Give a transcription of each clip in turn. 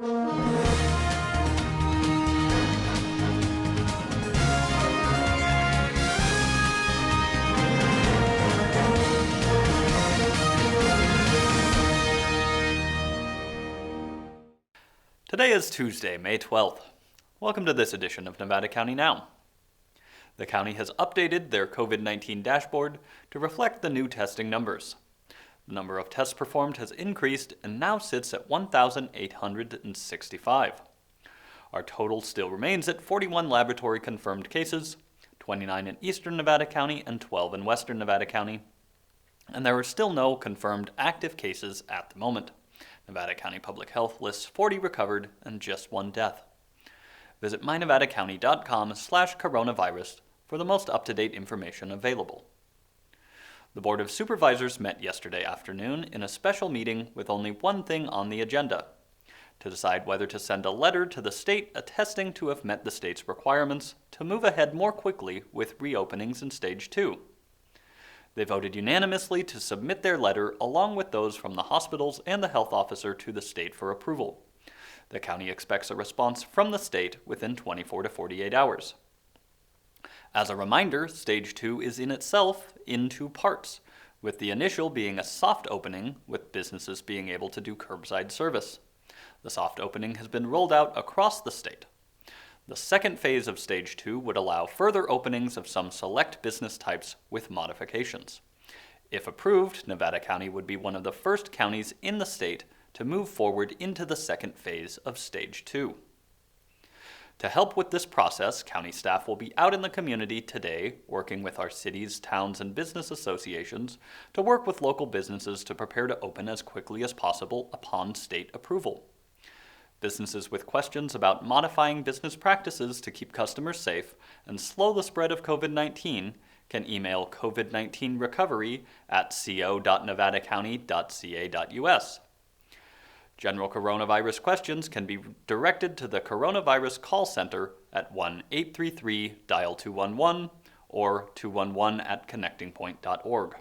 Today is Tuesday, May 12th. Welcome to this edition of Nevada County Now. The county has updated their COVID-19 dashboard to reflect the new testing numbers. The number of tests performed has increased and now sits at 1,865. Our total still remains at 41 laboratory confirmed cases, 29 in eastern Nevada County and 12 in western Nevada County, and there are still no confirmed active cases at the moment. Nevada County Public Health lists 40 recovered and just 1 death. Visit mynevadacounty.com/coronavirus for the most up-to-date information available. The Board of Supervisors met yesterday afternoon in a special meeting with only one thing on the agenda: to decide whether to send a letter to the state attesting to have met the state's requirements to move ahead more quickly with reopenings in Stage 2. They voted unanimously to submit their letter along with those from the hospitals and the health officer to the state for approval. The county expects a response from the state within 24 to 48 hours. As a reminder, Stage 2 is in itself in 2 parts, with the initial being a soft opening with businesses being able to do curbside service. The soft opening has been rolled out across the state. The second phase of Stage 2 would allow further openings of some select business types with modifications. If approved, Nevada County would be one of the first counties in the state to move forward into the second phase of Stage 2. To help with this process, county staff will be out in the community today, working with our cities, towns, and business associations to work with local businesses to prepare to open as quickly as possible upon state approval. Businesses with questions about modifying business practices to keep customers safe and slow the spread of COVID-19 can email covid19recovery@co.nevadacounty.ca.us. General coronavirus questions can be directed to the Coronavirus Call Center at 1-833-DIAL-211 or 211@connectingpoint.org.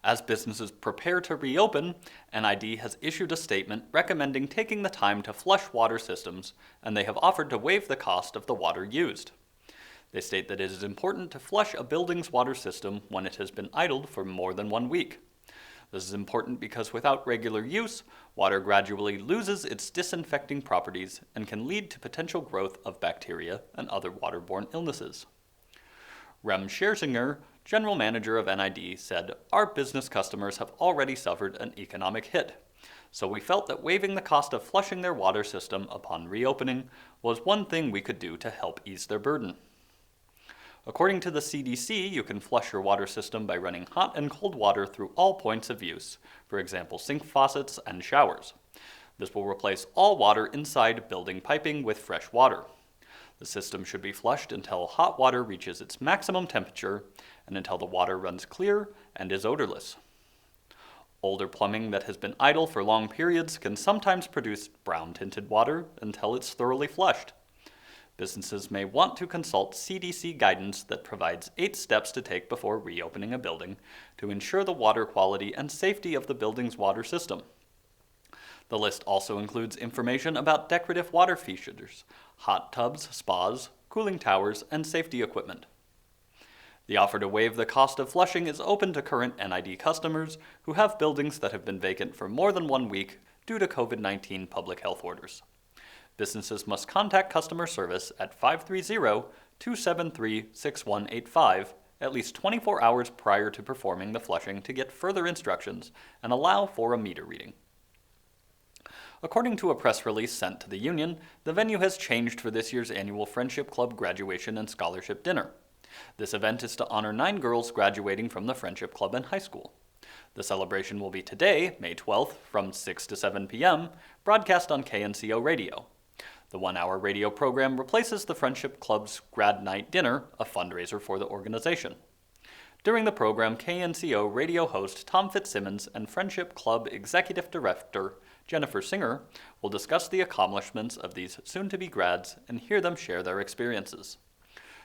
As businesses prepare to reopen, NID has issued a statement recommending taking the time to flush water systems, and they have offered to waive the cost of the water used. They state that it is important to flush a building's water system when it has been idled for more than 1 week. This is important because without regular use, water gradually loses its disinfecting properties and can lead to potential growth of bacteria and other waterborne illnesses. Rem Scherzinger, general manager of NID, said, "Our business customers have already suffered an economic hit, so we felt that waiving the cost of flushing their water system upon reopening was one thing we could do to help ease their burden." According to the CDC, you can flush your water system by running hot and cold water through all points of use, for example sink faucets and showers. This will replace all water inside building piping with fresh water. The system should be flushed until hot water reaches its maximum temperature and until the water runs clear and is odorless. Older plumbing that has been idle for long periods can sometimes produce brown-tinted water until it's thoroughly flushed. Businesses may want to consult CDC guidance that provides 8 steps to take before reopening a building to ensure the water quality and safety of the building's water system. The list also includes information about decorative water features, hot tubs, spas, cooling towers, and safety equipment. The offer to waive the cost of flushing is open to current NID customers who have buildings that have been vacant for more than 1 week due to COVID-19 public health orders. Businesses must contact customer service at 530-273-6185 at least 24 hours prior to performing the flushing to get further instructions and allow for a meter reading. According to a press release sent to the union, the venue has changed for this year's annual Friendship Club graduation and scholarship dinner. This event is to honor 9 girls graduating from the Friendship Club in high school. The celebration will be today, May 12th, from 6 to 7 p.m., broadcast on KNCO Radio. The 1-hour radio program replaces the Friendship Club's Grad Night Dinner, a fundraiser for the organization. During the program, KNCO radio host Tom Fitzsimmons and Friendship Club Executive Director Jennifer Singer will discuss the accomplishments of these soon-to-be grads and hear them share their experiences.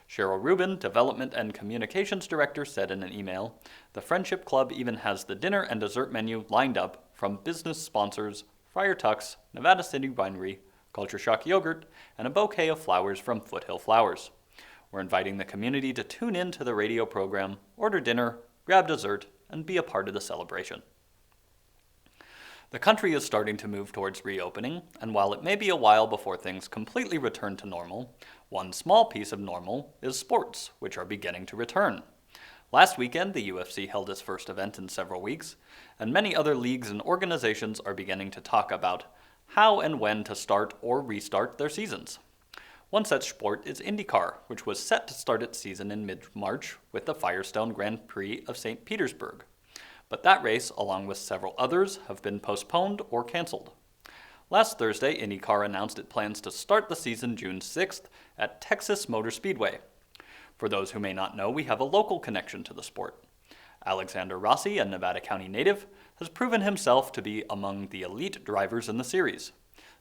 Cheryl Rubin, Development and Communications Director, said in an email, "The Friendship Club even has the dinner and dessert menu lined up from business sponsors Friar Tuck's, Nevada City Winery, Culture Shock Yogurt, and a bouquet of flowers from Foothill Flowers. We're inviting the community to tune in to the radio program, order dinner, grab dessert, and be a part of the celebration. The country is starting to move towards reopening, and while it may be a while before things completely return to normal, one small piece of normal is sports, which are beginning to return. Last weekend, the UFC held its first event in several weeks, and many other leagues and organizations are beginning to talk about how and when to start or restart their seasons. One such sport is IndyCar, which was set to start its season in mid-March with the Firestone Grand Prix of St. Petersburg. But that race, along with several others, have been postponed or canceled. Last Thursday, IndyCar announced it plans to start the season June 6th at Texas Motor Speedway. For those who may not know, we have a local connection to the sport. Alexander Rossi, a Nevada County native, has proven himself to be among the elite drivers in the series.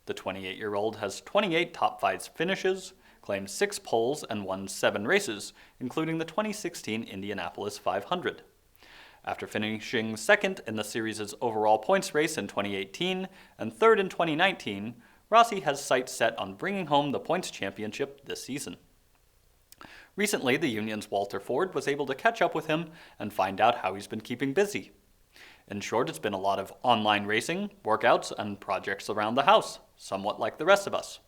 The 28-year-old has 28 top 5 finishes, claimed 6 poles, and won 7 races, including the 2016 Indianapolis 500. After finishing second in the series' overall points race in 2018 and third in 2019, Rossi has sights set on bringing home the points championship this season. Recently, the Union's Walter Ford was able to catch up with him and find out how he's been keeping busy. In short, it's been a lot of online racing, workouts, and projects around the house, somewhat like the rest of us.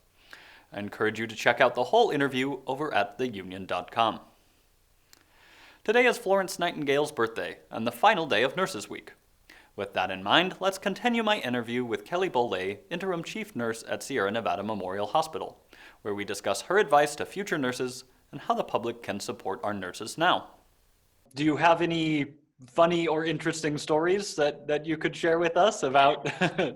I encourage you to check out the whole interview over at theunion.com. Today is Florence Nightingale's birthday and the final day of Nurses Week. With that in mind, let's continue my interview with Kelly Bollet, Interim Chief Nurse at Sierra Nevada Memorial Hospital, where we discuss her advice to future nurses and how the public can support our nurses now. Do you have any funny or interesting stories that you could share with us about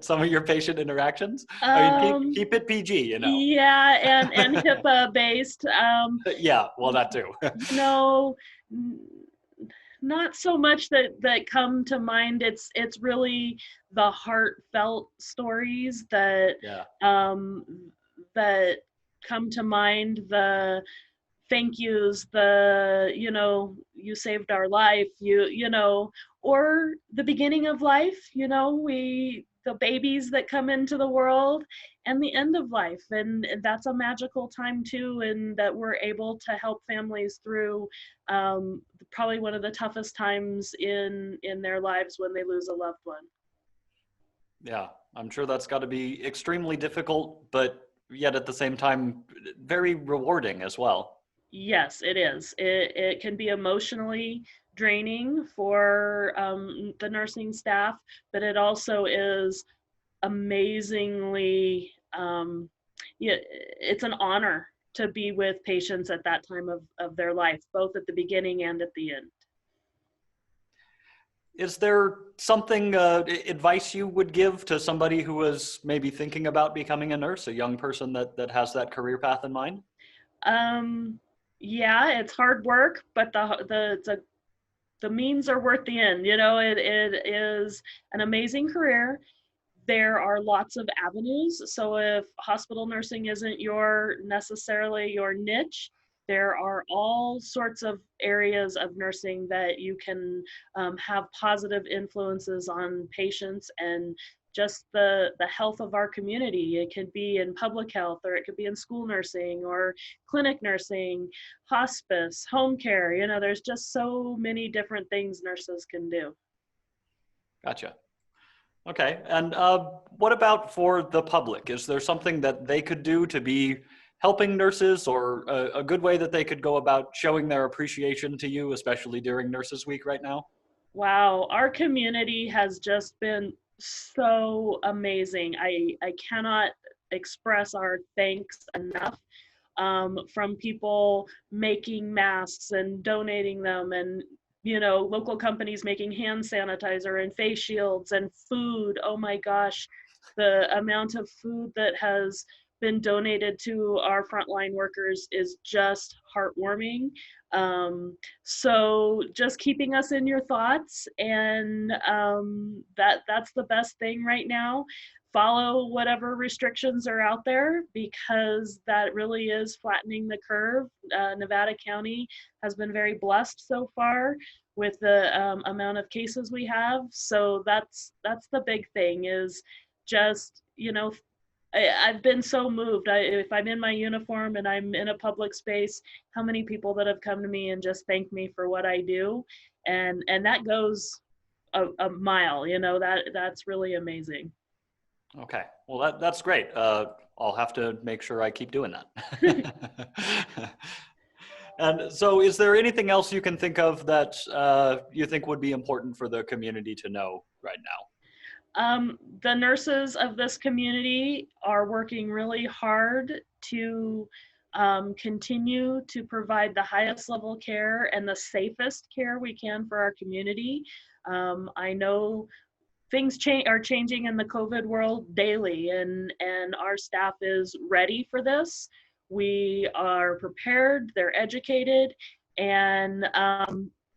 some of your patient interactions? I mean, keep it PG, you know. Yeah, and HIPAA based. Yeah, well, that too. Not so much that come to mind. It's really the heartfelt stories that Yeah. that come to mind. The thank yous, the you saved our life, or the beginning of life, the babies that come into the world, and the end of life, and that's a magical time too, and that we're able to help families through probably one of the toughest times in their lives when they lose a loved one. Yeah, I'm sure that's got to be extremely difficult, but yet at the same time very rewarding as well. Yes, it is. It can be emotionally draining for the nursing staff, but it also is amazingly, yeah, it's an honor to be with patients at that time of their life, both at the beginning and at the end. Is there something, advice you would give to somebody who was maybe thinking about becoming a nurse, a young person that has that career path in mind? Yeah, it's hard work, but the means are worth the end. It is an amazing career. There are lots of avenues. So if hospital nursing isn't necessarily your niche, there are all sorts of areas of nursing that you can have positive influences on patients and just the health of our community. It could be in public health, or it could be in school nursing, or clinic nursing, hospice, home care. There's just so many different things nurses can do. Gotcha. Okay, and what about for the public? Is there something that they could do to be helping nurses, or a good way that they could go about showing their appreciation to you, especially during Nurses Week right now? Wow, our community has just been so amazing. I cannot express our thanks enough, from people making masks and donating them, and local companies making hand sanitizer and face shields and food. Oh my gosh, the amount of food that has been donated to our frontline workers is just heartwarming. So just keeping us in your thoughts, and that's the best thing right now. Follow whatever restrictions are out there, because that really is flattening the curve. Nevada County has been very blessed so far with the amount of cases we have. So that's the big thing, is just, I've been so moved. If I'm in my uniform and I'm in a public space, how many people that have come to me and just thanked me for what I do, and that goes a mile. That's really amazing. Okay, well that's great. I'll have to make sure I keep doing that. And so, is there anything else you can think of that you think would be important for the community to know right now? The nurses of this community are working really hard to continue to provide the highest level care and the safest care we can for our community. I know things are changing in the COVID world daily, and our staff is ready for this. We are prepared, they're educated, and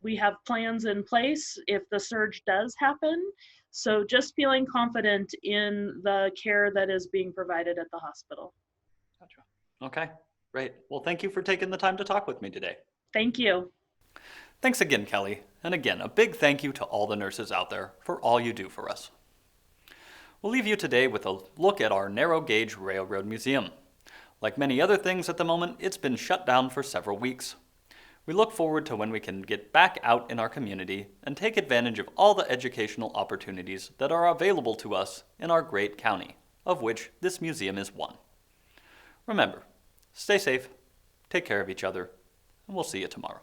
we have plans in place if the surge does happen. So just feeling confident in the care that is being provided at the hospital. Gotcha. Okay, great. Well, thank you for taking the time to talk with me today. Thank you. Thanks again, Kelly. And again, a big thank you to all the nurses out there for all you do for us. We'll leave you today with a look at our Narrow Gauge Railroad Museum. Like many other things at the moment, it's been shut down for several weeks. We look forward to when we can get back out in our community and take advantage of all the educational opportunities that are available to us in our great county, of which this museum is one. Remember, stay safe, take care of each other, and we'll see you tomorrow.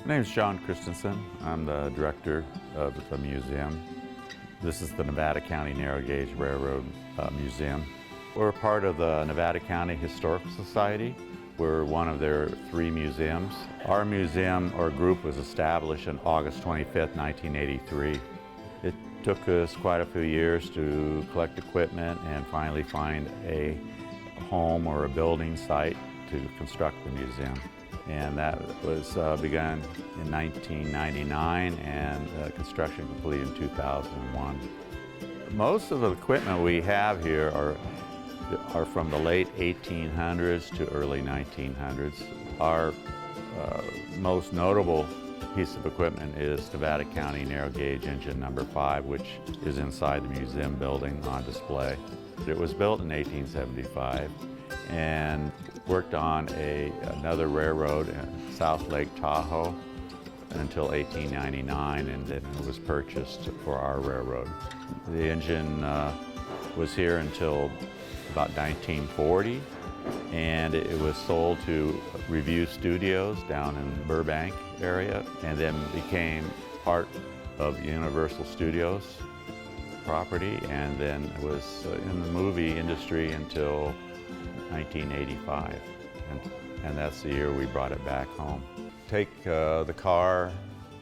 My name is John Christensen. I'm the director of the museum. This is the Nevada County Narrow Gauge Railroad Museum. We're part of the Nevada County Historical Society. We're one of their 3 museums. Our museum or group was established on August 25th, 1983. It took us quite a few years to collect equipment and finally find a home or a building site to construct the museum. And that was begun in 1999 and construction completed in 2001. Most of the equipment we have here are from the late 1800s to early 1900s. Our most notable piece of equipment is Nevada County Narrow Gauge Engine number 5, which is inside the museum building on display. It was built in 1875 and worked on another railroad in South Lake Tahoe until 1899, and then it was purchased for our railroad. The engine was here until about 1940, and it was sold to Review Studios down in Burbank area, and then became part of Universal Studios property, and then it was in the movie industry until 1985, and that's the year we brought it back home. Take the car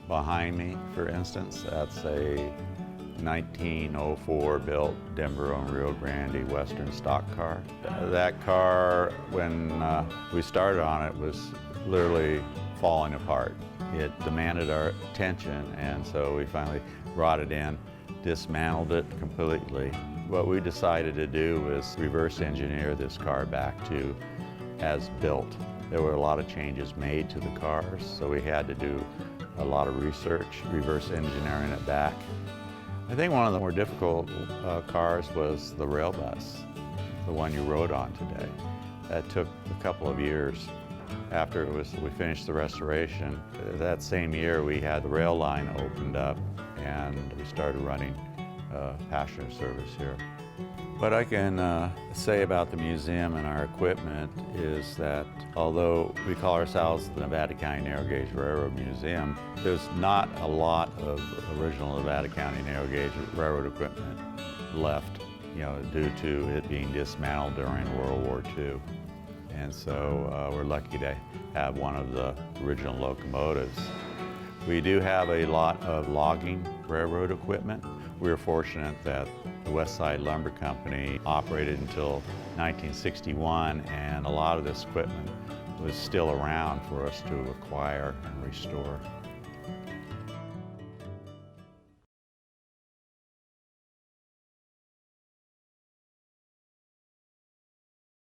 behind me, for instance. That's a 1904 built Denver on Rio Grande Western stock car. That car, when we started on it, was literally falling apart. It demanded our attention, and so we finally brought it in, dismantled it completely. What we decided to do was reverse engineer this car back to as built. There were a lot of changes made to the cars, so we had to do a lot of research, reverse engineering it back. I think one of the more difficult cars was the rail bus, the one you rode on today. That took a couple of years. After we finished the restoration, that same year we had the rail line opened up and we started running passenger service here. What I can say about the museum and our equipment is that although we call ourselves the Nevada County Narrow Gauge Railroad Museum, there's not a lot of original Nevada County Narrow Gauge Railroad equipment left, due to it being dismantled during World War II. And so we're lucky to have one of the original locomotives. We do have a lot of logging railroad equipment. We were fortunate that the West Side Lumber Company operated until 1961, and a lot of this equipment was still around for us to acquire and restore.